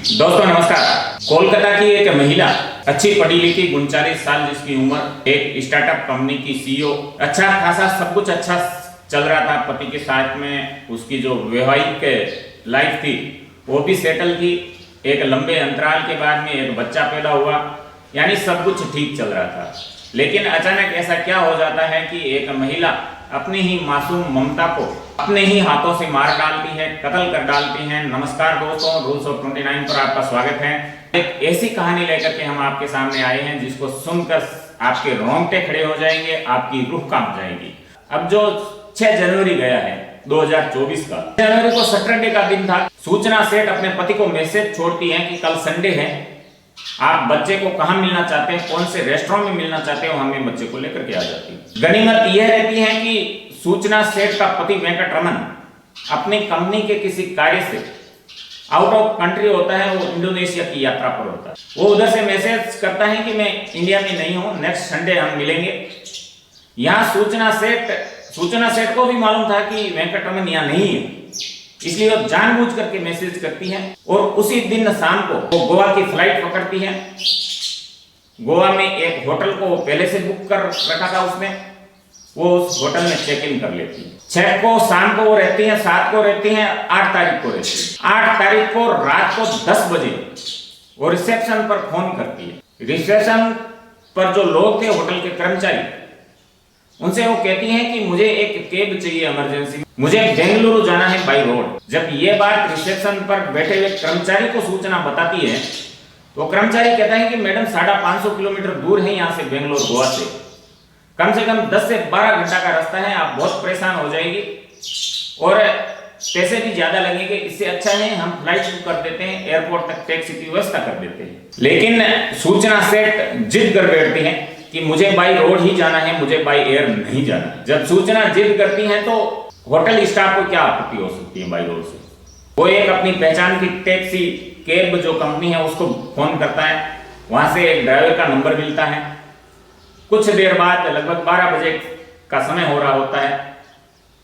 दोस्तों नमस्कार। कोलकाता की एक महिला, अच्छी पढ़ी लिखी, 39 साल जिसकी उम्र, एक स्टार्टअप कंपनी की सीईओ। अच्छा खासा सब कुछ अच्छा चल रहा था। पति के साथ में उसकी जो वैवाहिक लाइफ थी वो भी सेटल थी। एक लंबे अंतराल के बाद में एक बच्चा पैदा हुआ, यानी सब कुछ ठीक चल रहा था। लेकिन अचानक ऐसा क्या हो जाता है कि एक महिला अपनी ही मासूम ममता को अपने ही हाथों से मार डालती है, कत्ल कर डालती है। नमस्कार दोस्तों, रूल्स ऑफ 29 पर आपका स्वागत है। एक ऐसी कहानी लेकर के हम आपके सामने आए हैं जिसको सुनकर आपके रोंगटे खड़े हो जाएंगे, आपकी रूह कांप जाएगी। अब जो 6 जनवरी गया है 2024 का, जनवरी को सैटरडे का दिन था। सूचना सेठ अपने पति को मैसेज छोड़ती है कि कल संडे है, आप बच्चे को कहां मिलना चाहते हैं, कौन से रेस्टोरेंट में मिलना चाहते हो, हमें बच्चे को लेकर के आ जाती है। गनीमत यह रहती है कि सूचना सेठ का पति वेंकटरमन अपनी कंपनी के किसी कार्य से आउट ऑफ कंट्री होता है, वो इंडोनेशिया की यात्रा पर होता है। वो उधर से मैसेज करता है कि मैं इंडिया में नहीं हूं, नेक्स्ट संडे हम मिलेंगे। यहां सूचना सेठ को भी मालूम था कि वेंकटरमन यहाँ नहीं है, इसलिए वो जानबूझ करके मैसेज करती है। और उसी दिन शाम को वो गोवा की फ्लाइट पकड़ती है। गोवा में एक होटल को पहले से बुक कर रखा था उसने, वो उस होटल में चेक इन कर लेती है। 6 को शाम को वो रहती है, 7 को रहती है, 8 तारीख को रहती है। 8 तारीख को रात को 10 बजे वो रिसेप्शन पर फोन करती है। रिसेप्शन पर जो लोग थे, होटल के कर्मचारी, उनसे वो कहती हैं कि मुझे एक कैब चाहिए इमरजेंसी, मुझे बेंगलुरु जाना है बाई रोड। जब ये बात रिसेप्शन पर बैठे हुए कर्मचारी को सूचना बताती है तो कर्मचारी कहता है कि मैडम 550 किलोमीटर दूर है यहाँ से, बेंगलुरु गोवा से कम 10 से 12 घंटा का रास्ता है, आप बहुत परेशान हो जाएगी और पैसे भी ज्यादा लगेंगे। इससे अच्छा है हम फ्लाइट बुक कर देते हैं, एयरपोर्ट तक टैक्सी की व्यवस्था कर देते हैं। लेकिन सूचना सेठ जिद कर बैठती है कि मुझे बाई रोड ही जाना है, मुझे बाई एयर नहीं जाना है। जब सूचना जिद करती है तो होटल स्टाफ को क्या आपत्ति हो सकती है बाई रोड से। वो एक अपनी पहचान की टैक्सी कैब जो कंपनी है उसको फोन करता है, वहां से एक ड्राइवर का नंबर मिलता है। कुछ देर बाद लगभग 12 बजे का समय हो रहा होता है,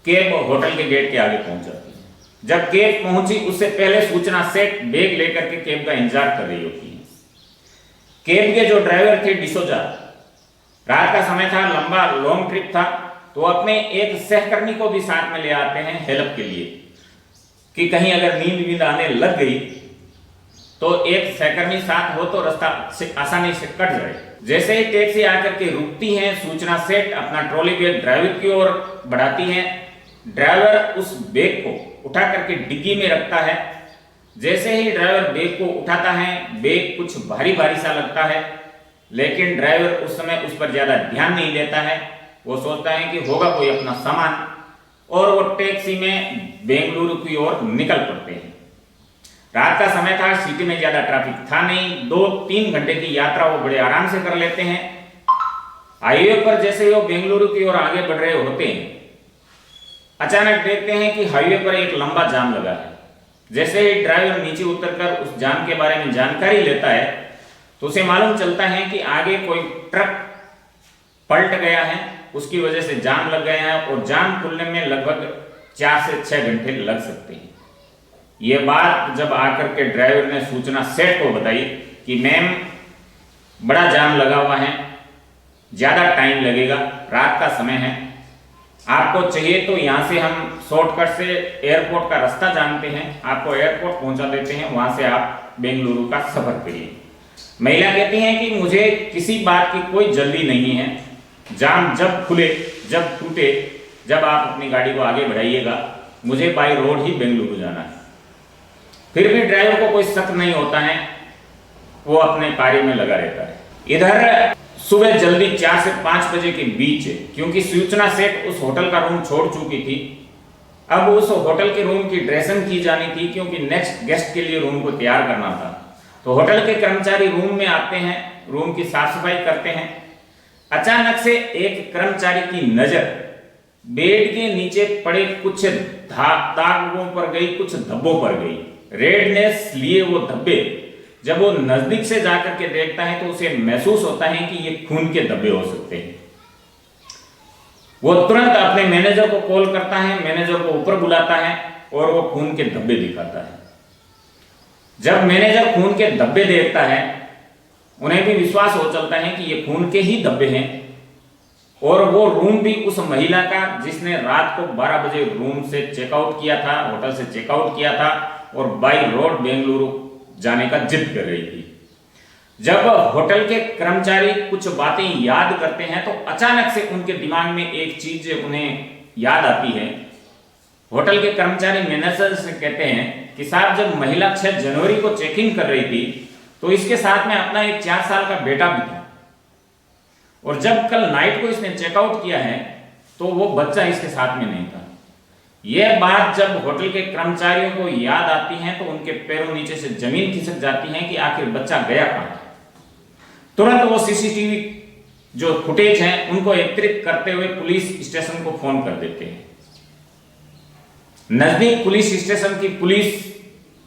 कैब होटल के गेट के आगे पहुंच जाती है। जब कैब पहुंची उससे पहले सूचना सेठ बैग लेकर के कैब का इंतजार कर रही होती है। कैब के जो ड्राइवर थे डिसोजा, रात का समय था, लंबा लॉन्ग ट्रिप था, तो अपने एक सहकर्मी को भी साथ में ले आते हैं हेल्प के लिए कि कहीं अगर नींद आने लग गई तो एक सहकर्मी साथ हो तो रास्ता आसानी से कट जाए। जैसे ही टैक्सी आकर के रुकती है, सूचना सेठ अपना ट्रॉली बैग ड्राइवर की ओर बढ़ाती है। ड्राइवर उस बैग को उठा करके डिग्गी में रखता है। जैसे ही ड्राइवर बैग को उठाता है, बैग कुछ भारी भारी सा लगता है, लेकिन ड्राइवर उस समय उस पर ज्यादा ध्यान नहीं देता है। वो सोचता है कि होगा कोई अपना सामान, और वो टैक्सी में बेंगलुरु की ओर निकल पड़ते हैं। रात का समय था, सिटी में ज्यादा ट्रैफिक था नहीं, 2-3 घंटे की यात्रा वो बड़े आराम से कर लेते हैं। हाईवे पर जैसे वो बेंगलुरु की ओर आगे बढ़ रहे होते हैं, अचानक देखते हैं कि हाईवे पर एक लंबा जाम लगा है। जैसे ही ड्राइवर नीचे उतरकर उस जाम के बारे में जानकारी लेता है तो उसे मालूम चलता है कि आगे कोई ट्रक पलट गया है, उसकी वजह से जाम लग गया है और जाम खुलने में लगभग 4 से 6 घंटे लग सकते हैं। ये बात जब आकर के ड्राइवर ने सूचना सेठ को बताई कि मैम बड़ा जाम लगा हुआ है, ज्यादा टाइम लगेगा, रात का समय है, आपको चाहिए तो यहाँ से हम शॉर्टकट से एयरपोर्ट का रास्ता जानते हैं, आपको एयरपोर्ट पहुंचा देते हैं, वहां से आप बेंगलुरु का सफर करिए। महिला कहती है कि मुझे किसी बात की कोई जल्दी नहीं है, जाम जब खुले जब टूटे जब आप अपनी गाड़ी को आगे बढ़ाइएगा, मुझे बाई रोड ही बेंगलुरु जाना है। फिर भी ड्राइवर को कोई शक नहीं होता है, वो अपने कार्य में लगा रहता है। इधर सुबह जल्दी 4 से 5 बजे के बीच, क्योंकि सूचना सेठ उस होटल का रूम छोड़ चुकी थी, अब उस होटल के रूम की ड्रेसिंग की जानी थी, क्योंकि नेक्स्ट गेस्ट के लिए रूम को तैयार करना था। तो होटल के कर्मचारी रूम में आते हैं, रूम की साफ सफाई करते हैं। अचानक से एक कर्मचारी की नजर बेड के नीचे पड़े कुछ दागों पर गई, कुछ धब्बों पर गई। रेडनेस लिए वो धब्बे, जब वो नजदीक से जाकर के देखता है तो उसे महसूस होता है कि ये खून के धब्बे हो सकते हैं। वो तुरंत अपने मैनेजर को कॉल करता है, मैनेजर को ऊपर बुलाता है और वो खून के धब्बे दिखाता है। जब मैनेजर खून के धब्बे देखता है, उन्हें भी विश्वास हो चलता है कि ये खून के ही धब्बे हैं, और वो रूम भी उस महिला का जिसने रात को 12 बजे रूम से चेकआउट किया था, होटल से चेकआउट किया था और बाई रोड बेंगलुरु जाने का जिद कर रही थी। जब होटल के कर्मचारी कुछ बातें याद करते हैं तो अचानक से उनके दिमाग में एक चीज उन्हें याद आती है। होटल के कर्मचारी मैनेजर से कहते हैं कि साहब, जब महिला 6 जनवरी को चेक इन कर रही थी तो इसके साथ में अपना एक 4 साल का बेटा भी था, और जब कल नाइट को इसने चेकआउट किया है तो वो बच्चा इसके साथ में नहीं था। यह बात जब होटल के कर्मचारियों को याद आती है तो उनके पैरों नीचे से जमीन खिसक जाती है कि आखिर बच्चा गया कहां। तुरंत वो सीसीटीवी जो फुटेज है उनको एकत्रित करते हुए पुलिस स्टेशन को फोन कर देते हैं। नजदीक पुलिस स्टेशन की पुलिस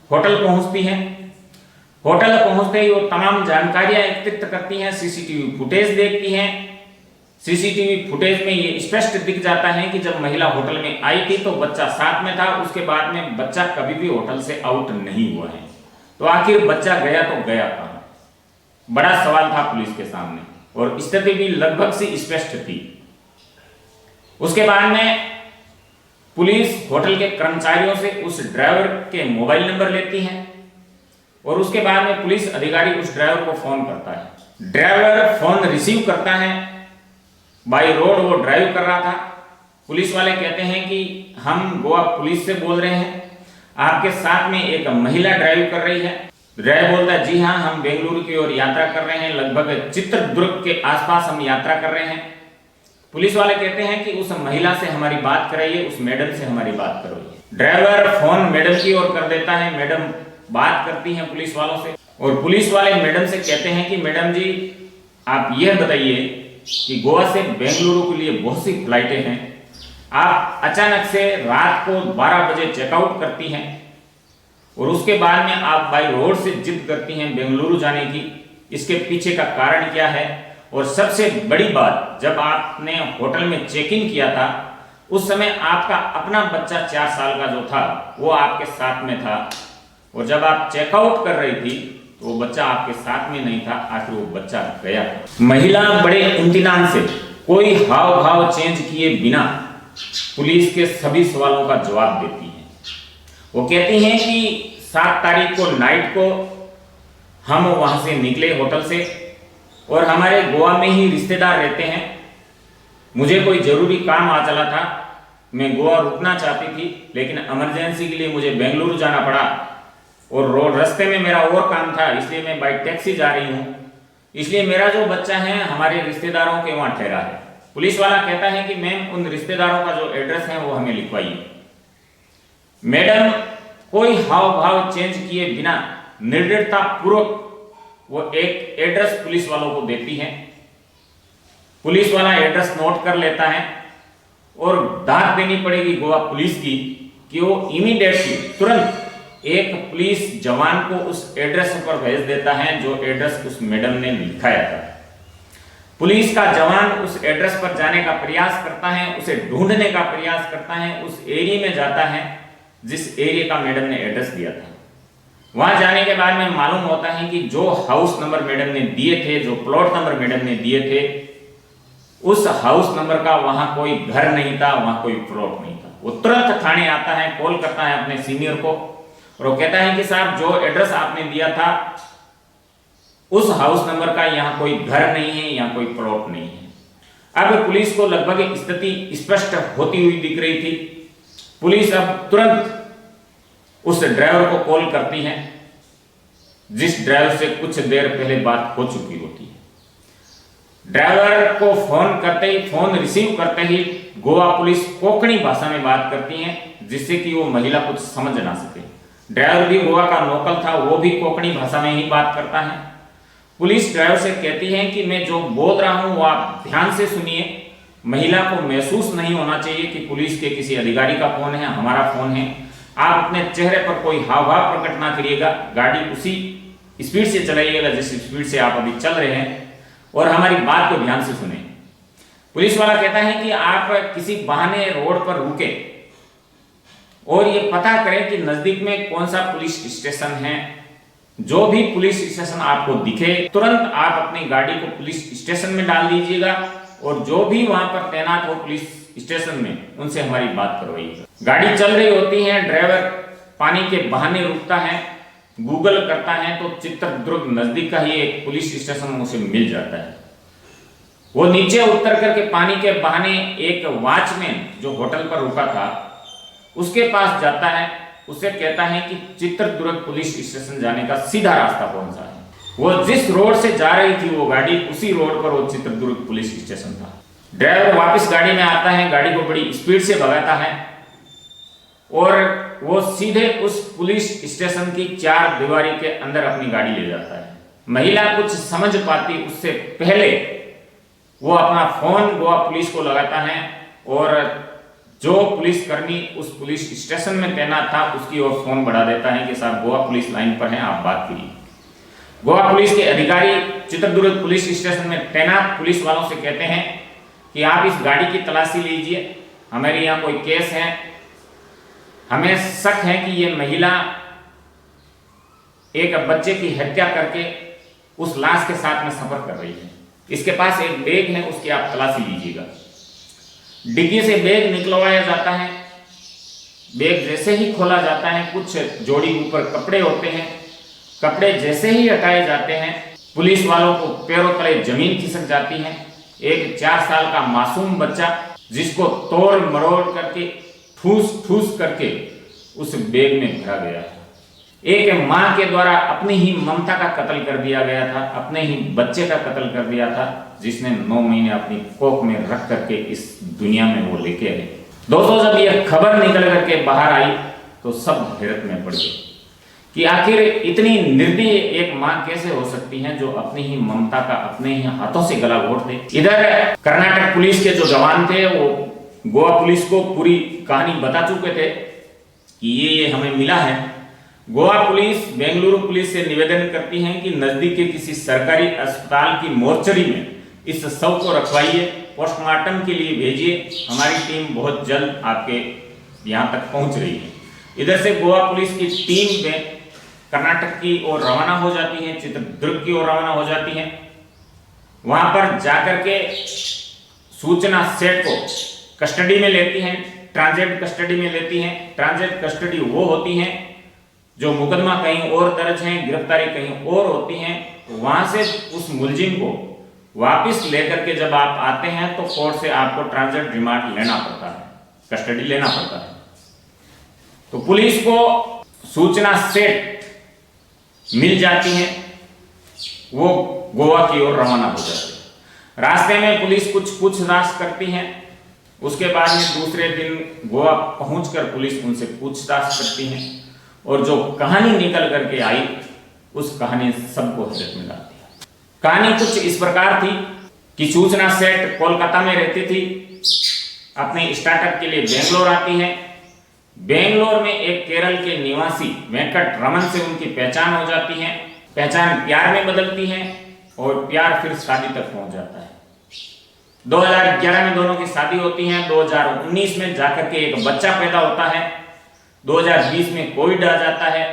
होटल पहुंचती है। होटल पहुंचते ही वो तमाम जानकारियां एकत्रित करती हैं, सीसीटीवी फुटेज देखती हैं। सीसीटीवी फुटेज में ये स्पष्ट दिख जाता है कि जब महिला होटल में आई थी तो बच्चा साथ में था, उसके बाद में बच्चा कभी भी होटल से आउट नहीं हुआ है। तो आखिर बच्चा गया तो गया कहां? बड़ा सवाल था पुलिस के सामने, और स्थिति भी लगभग सी स्पष्ट थी। उसके बाद में पुलिस होटल के कर्मचारियों से उस ड्राइवर के मोबाइल नंबर लेती है, और उसके बाद में पुलिस अधिकारी उस ड्राइवर को फोन करता है। ड्राइवर फोन रिसीव करता है, बाई रोड वो ड्राइव कर रहा था। पुलिस वाले कहते हैं कि हम गोवा पुलिस से बोल रहे हैं, आपके साथ में एक महिला ड्राइव कर रही है। ड्राइवर बोलता है, जी हाँ, हम बेंगलुरु की ओर यात्रा कर रहे हैं, लगभग चित्रदुर्ग के आसपास हम यात्रा कर रहे हैं। पुलिस वाले कहते हैं कि उस महिला से हमारी बात कराइए, उस मैडम से हमारी बात कराइए। ड्राइवर फोन मैडम की ओर कर देता है। मैडम बात करती हैं पुलिस वालों से, और पुलिस वाले मैडम से कहते हैं कि मैडम जी, आप यह बताइए कि गोवा से बेंगलुरु के लिए बहुत सी फ्लाइटें हैं, आप अचानक से रात को 12 बजे चेकआउट करती हैं और उसके बाद में आप बाई रोड से जिद करती हैं बेंगलुरु जाने की, इसके पीछे का कारण क्या है? और सबसे बड़ी बात, जब आपने होटल में चेक इन किया था उस समय आपका अपना बच्चा 4 साल का जो था वो आपके साथ में था, और जब आप चेकआउट कर रही थी तो वो बच्चा आपके साथ में नहीं था, आखिर वो बच्चा गया। महिला बड़े इम्तिनान से कोई हाव भाव चेंज किए बिना पुलिस के सभी सवालों का जवाब देती है। वो कहती हैं कि 7 तारीख को नाइट को हम वहां से निकले होटल से, और हमारे गोवा में ही रिश्तेदार रहते हैं। मुझे कोई जरूरी काम आ चला था, मैं गोवा रुकना चाहती थी, लेकिन इमरजेंसी के लिए मुझे बेंगलुरु जाना पड़ा, और रोड रास्ते में मेरा और काम था, इसलिए मैं बाई टैक्सी जा रही हूँ। इसलिए मेरा जो बच्चा है हमारे रिश्तेदारों के वहां ठहरा है। पुलिस वाला कहता है कि मैम, उन रिश्तेदारों का जो एड्रेस है वो हमें लिखवाइए। मैडम कोई हाव भाव चेंज किए बिना निर्दयता पूर्वक वो एक एड्रेस पुलिस वालों को देती है। पुलिस वाला एड्रेस नोट कर लेता है, और दाद देनी पड़ेगी गोवा पुलिस की कि वो इमीडिएटली तुरंत एक पुलिस जवान को उस एड्रेस पर भेज देता है जो एड्रेस उस मैडम ने लिखाया था। पुलिस का जवान उस एड्रेस पर जाने का प्रयास करता है, उसे ढूंढने का प्रयास करता है, उस एरिया में जाता है जिस एरिया का मैडम ने एड्रेस दिया था। वहां जाने के बाद में मालूम होता है कि जो हाउस नंबर मैडम ने दिए थे, जो प्लॉट नंबर मैडम ने दिए थे, उस हाउस नंबर का वहां कोई घर नहीं था, वहां कोई प्लॉट नहीं था। वो तुरंत थाने आता है, कॉल करता है अपने सीनियर को, और वो कहता है कि साहब, जो एड्रेस आपने दिया था उस हाउस नंबर का यहाँ कोई घर नहीं है, यहाँ कोई प्लॉट नहीं है। अब पुलिस को लगभग स्थिति स्पष्ट होती हुई दिख रही थी। पुलिस अब तुरंत उस ड्राइवर को कॉल करती है जिस ड्राइवर से कुछ देर पहले बात हो चुकी होती है। ड्राइवर को फोन करते ही, फोन रिसीव करते ही गोवा पुलिस कोंकणी भाषा में बात करती है, जिससे कि वो महिला कुछ समझ ना सके। ड्राइवर भी गोवा का लोकल था, वो भी कोंकणी भाषा में ही बात करता है। पुलिस ड्राइवर से कहती है कि मैं जो बोल रहा हूं वो आप ध्यान से सुनिए। महिला को महसूस नहीं होना चाहिए कि पुलिस के किसी अधिकारी का फोन है, हमारा फोन है। आप अपने चेहरे पर कोई हाव भाव प्रकट ना करिएगा, गाड़ी उसी स्पीड से चलाइएगा जिस स्पीड से आप अभी चल रहे हैं, और हमारी बात को ध्यान से सुने। पुलिस वाला कहता है कि आप किसी बहाने रोड पर रुके और ये पता करें कि नजदीक में कौन सा पुलिस स्टेशन है जो भी पुलिस स्टेशन आपको दिखे तुरंत आप अपनी गाड़ी को पुलिस स्टेशन में डाल दीजिएगा और जो भी वहां पर तैनात हो पुलिस स्टेशन में उनसे हमारी बात करवाइएगा। गाड़ी चल रही होती है, ड्राइवर पानी के बहाने रुकता है, गूगल करता है तो चित्रदुर्ग नजदीक का ही एक पुलिस स्टेशन उसे मिल जाता है। वो नीचे उतर करके पानी के बहाने एक वॉचमैन जो होटल पर रुका था उसके पास जाता है, उससे कहता है कि चित्रदुर्ग पुलिस स्टेशन जाने का सीधा रास्ता कौन सा है। वो जिस रोड से जा रही थी वो गाड़ी उसी रोड पर वो चित्रदुर्ग पुलिस स्टेशन था। ड्राइवर वापस गाड़ी में आता है, गाड़ी को बड़ी स्पीड से भगाता है और वो सीधे उस पुलिस स्टेशन की चार दीवारी के अंदर अपनी गाड़ी ले जाता है। महिला कुछ समझ पाती उससे पहले वो अपना फोन गोवा पुलिस को लगाता है और जो पुलिसकर्मी उस पुलिस स्टेशन में तैनात था उसकी ओर फोन बढ़ा देता है कि साहब गोवा पुलिस लाइन पर हैं, आप बात कीजिए। गोवा पुलिस के अधिकारी चित्रदुर्ग पुलिस स्टेशन में तैनात पुलिस वालों से कहते हैं कि आप इस गाड़ी की तलाशी लीजिए, हमारे यहाँ कोई केस है, हमें शक है कि ये महिला एक बच्चे की हत्या करके उस लाश के साथ में सफर कर रही है। इसके पास एक बैग है, उसकी आप तलाशी लीजिएगा। डिग्गी से बैग निकलवाया जाता है। बैग जैसे ही खोला जाता है कुछ जोड़ी ऊपर कपड़े होते हैं, कपड़े जैसे ही हटाए जाते हैं पुलिस वालों को पैरों तले जमीन खिसक जाती है। एक 4 साल का मासूम बच्चा जिसको तोड़ मरोड़ करके ठूस ठूस करके उस बैग में भरा गया था। एक मां के द्वारा अपनी ही ममता का कत्ल कर दिया गया था, अपने ही बच्चे का कत्ल कर दिया था जिसने 9 महीने अपनी कोख में रख करके इस दुनिया में वो लेके आए। दोस्तों जब यह खबर निकल करके बाहर आई तो सब हैरत में पड़ गए कि आखिर इतनी निर्दयी एक मां कैसे हो सकती है जो अपनी ही ममता का अपने ही हाथों से गला घोट दे। इधर कर्नाटक पुलिस के जो जवान थे वो गोवा पुलिस को पूरी कहानी बता चुके थे कि ये हमें मिला है। गोवा पुलिस बेंगलुरु पुलिस से निवेदन करती है कि नजदीक के किसी सरकारी अस्पताल की मोर्चरी में इस शव को रखवाइए, पोस्टमार्टम के लिए भेजिए, हमारी टीम बहुत जल्द आपके यहाँ तक पहुँच रही है। इधर से गोवा पुलिस की टीम में कर्नाटक की ओर रवाना हो जाती है, चित्रदुर्ग की ओर रवाना हो जाती है। वहां पर जाकर के सूचना सेट को कस्टडी में लेती हैं, ट्रांजिट कस्टडी में लेती हैं। ट्रांजिट कस्टडी वो होती हैं जो मुकदमा कहीं और दर्ज है, गिरफ्तारी कहीं और होती है, वहां से उस मुलजिम को वापस लेकर के जब आप आते हैं तो कोर्ट से आपको ट्रांजिट रिमांड लेना पड़ता है, कस्टडी लेना पड़ता है। तो पुलिस को सूचना सेट मिल जाती है, वो गोवा की ओर रवाना हो जाती है। रास्ते में पुलिस कुछ पूछताछ करती है, उसके बाद में दूसरे दिन गोवा पहुंचकर पुलिस उनसे पूछताछ करती है और जो कहानी निकल करके आई उस कहानी सबको हैरत में डालती है। कहानी कुछ इस प्रकार थी कि सूचना सेट कोलकाता में रहती थी, अपने स्टार्टअप के लिए बेंगलोर आती है। बेंगलोर में एक केरल के निवासी वेंकट रमन से उनकी पहचान हो जाती है, पहचान प्यार में बदलती है और प्यार फिर शादी तक पहुंच जाता है। 2011 में दोनों की शादी होती है, 2019 में जाकर के एक बच्चा पैदा होता है, 2020 में कोविड आ जाता है।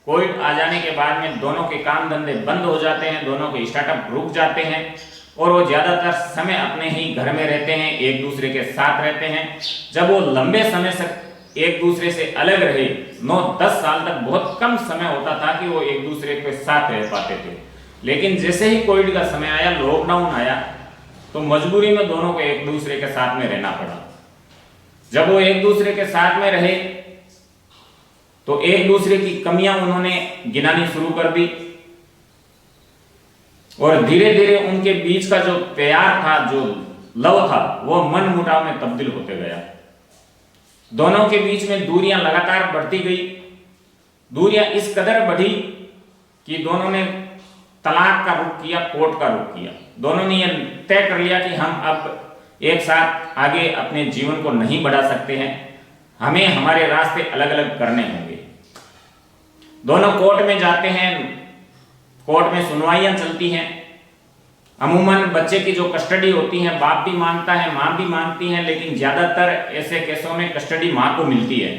कोविड आ जाने के बाद में दोनों के काम धंधे बंद हो जाते हैं, दोनों के स्टार्टअप रुक जाते हैं और वो ज्यादातर समय अपने ही घर में रहते हैं, एक दूसरे के साथ रहते हैं। जब वो लंबे समय से एक दूसरे से अलग रहे, 9-10 साल तक बहुत कम समय होता था कि वो एक दूसरे के साथ रह पाते थे। लेकिन जैसे ही कोविड का समय आया, लॉकडाउन आया, तो मजबूरी में दोनों को एक दूसरे के साथ में रहना पड़ा। जब वो एक दूसरे के साथ में रहे तो एक दूसरे की कमियां उन्होंने गिनानी शुरू कर दी और धीरे धीरे उनके बीच का जो प्यार था, जो लव था, वो मन मुटाव में तब्दील होते गया। दोनों के बीच में दूरियां लगातार बढ़ती गई। दूरियां इस कदर बढ़ी कि दोनों ने तलाक का रुख किया, कोर्ट का रुख किया। दोनों ने यह तय कर लिया कि हम अब एक साथ आगे अपने जीवन को नहीं बढ़ा सकते हैं, हमें हमारे रास्ते अलग अलग करने होंगे। दोनों कोर्ट में जाते हैं, कोर्ट में सुनवाइयां चलती हैं। अमूमन बच्चे की जो कस्टडी होती है बाप भी मांगता है, मां भी मांगती है, लेकिन ज्यादातर ऐसे केसों में कस्टडी मां को मिलती है।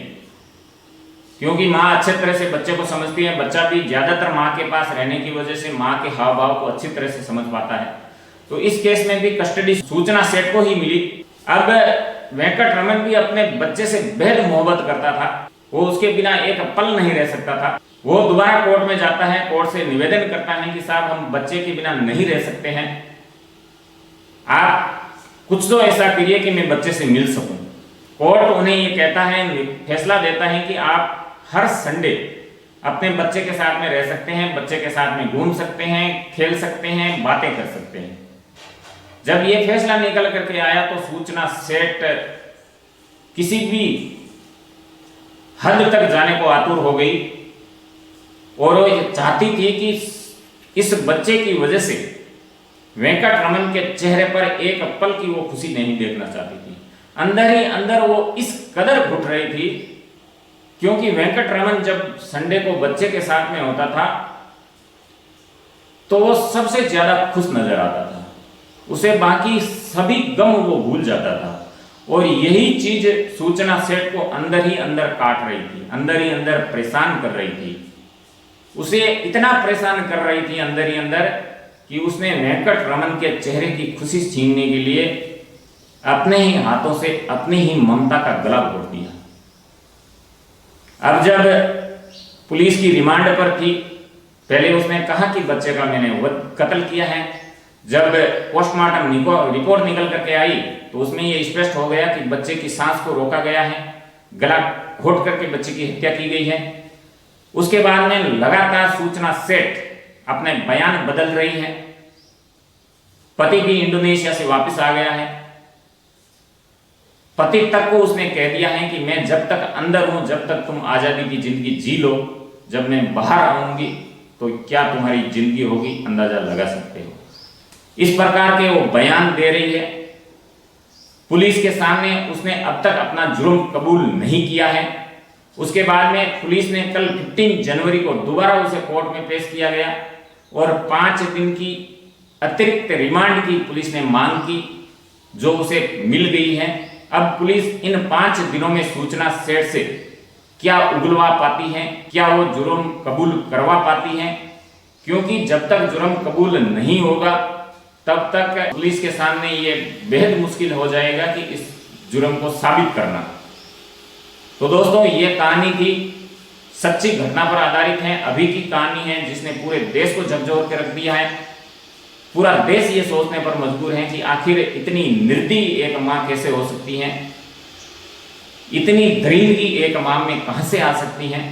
क्योंकि माँ अच्छे तरह से बच्चे को समझती है, बच्चा भी ज्यादातर माँ के पास रहने की वजह से माँ के हाव भाव को अच्छी तरह से समझ पाता है। तो इस केस में भी कस्टडी सूचना सेठ को ही मिली। अब वेंकट रमन भी अपने बच्चे से बेहद मोहब्बत करता था, वो उसके बिना एक पल नहीं रह सकता था। वो दोबारा कोर्ट में जाता है, कोर्ट से निवेदन करता है कि साहब हम बच्चे के बिना नहीं रह सकते हैं, आप कुछ तो ऐसा करिए कि मैं बच्चे से मिल सकूं। कोर्ट उन्हें ये कहता है, फैसला देता है कि आप हर संडे अपने बच्चे के साथ में रह सकते हैं, बच्चे के साथ में घूम सकते हैं, खेल सकते हैं, बातें कर सकते हैं। जब ये फैसला निकल करके आया तो सूचना सेठ किसी भी हद तक जाने को आतुर हो गई और वो चाहती थी कि इस बच्चे की वजह से वेंकट रमन के चेहरे पर एक पल की वो खुशी नहीं देखना चाहती थी। अंदर ही अंदर वो इस कदर घुट रही थी, क्योंकि वेंकट रमन जब संडे को बच्चे के साथ में होता था तो वो सबसे ज्यादा खुश नजर आता था, उसे बाकी सभी गम वो भूल जाता था। और यही चीज सूचना सेठ को अंदर ही अंदर काट रही थी, अंदर ही अंदर परेशान कर रही थी। उसे इतना परेशान कर रही थी अंदर ही अंदर कि उसने वेंकट रमन के चेहरे की खुशी छीनने के लिए अपने ही हाथों से अपनी ही ममता का गला घोट दिया। अब जब पुलिस की रिमांड पर थी, पहले उसने कहा कि बच्चे का मैंने कत्ल किया है। जब पोस्टमार्टम रिपोर्ट निकल करके आई तो उसमें यह स्पष्ट हो गया कि बच्चे की सांस को रोका गया है, गला घोट करके बच्चे की हत्या की गई है। उसके बाद में लगातार सूचना सेठ अपने बयान बदल रही है। पति भी इंडोनेशिया से वापस आ गया है। पति तक को उसने कह दिया है कि मैं जब तक अंदर हूं, जब तक तुम आजादी की जिंदगी जी लो, जब मैं बाहर आऊंगी तो क्या तुम्हारी जिंदगी होगी अंदाजा लगा सकते हो। इस प्रकार के वो बयान दे रही है। पुलिस के सामने उसने अब तक अपना जुर्म कबूल नहीं किया है। उसके बाद में पुलिस ने कल 15 जनवरी को दोबारा उसे कोर्ट में पेश किया गया और 5 दिन की अतिरिक्त रिमांड की पुलिस ने मांग की, जो उसे मिल गई है। अब पुलिस इन 5 दिनों में सूचना सेठ से क्या उगलवा पाती है, क्या वो जुर्म कबूल करवा पाती है, क्योंकि जब तक जुर्म कबूल नहीं होगा तब तक पुलिस के सामने ये बेहद मुश्किल हो जाएगा कि इस जुर्म को साबित करना। तो दोस्तों, ये कहानी थी, सच्ची घटना पर आधारित है, अभी की कहानी है जिसने पूरे देश को झकझोर के रख दिया है। पूरा देश ये सोचने पर मजबूर है कि आखिर इतनी निर्दयी एक मां कैसे हो सकती है, इतनी दरिंदगी एक मां में कहां से आ सकती है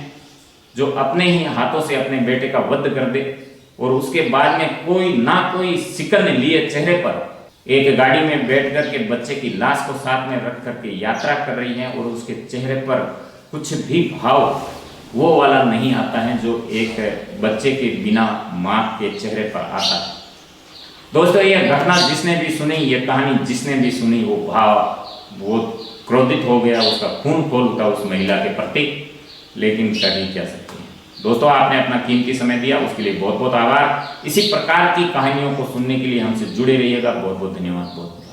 जो अपने ही हाथों से अपने बेटे का वध कर दे और उसके बाद में कोई शिकन लिए चेहरे पर एक गाड़ी में बैठ करके बच्चे की लाश को साथ में रख करके यात्रा कर रही है और उसके चेहरे पर कुछ भी भाव वो वाला नहीं आता है जो एक बच्चे के बिना माँ के चेहरे पर आता है। दोस्तों, ये घटना जिसने भी सुनी, ये कहानी जिसने भी सुनी, वो क्रोधित हो गया, उसका खून खोल उठा उस महिला के प्रति, लेकिन कर ही क्या सकते हैं। दोस्तों, आपने अपना कीमती समय दिया, उसके लिए बहुत बहुत आभार। इसी प्रकार की कहानियों को सुनने के लिए हमसे जुड़े रहिएगा। बहुत बहुत धन्यवाद। बहुत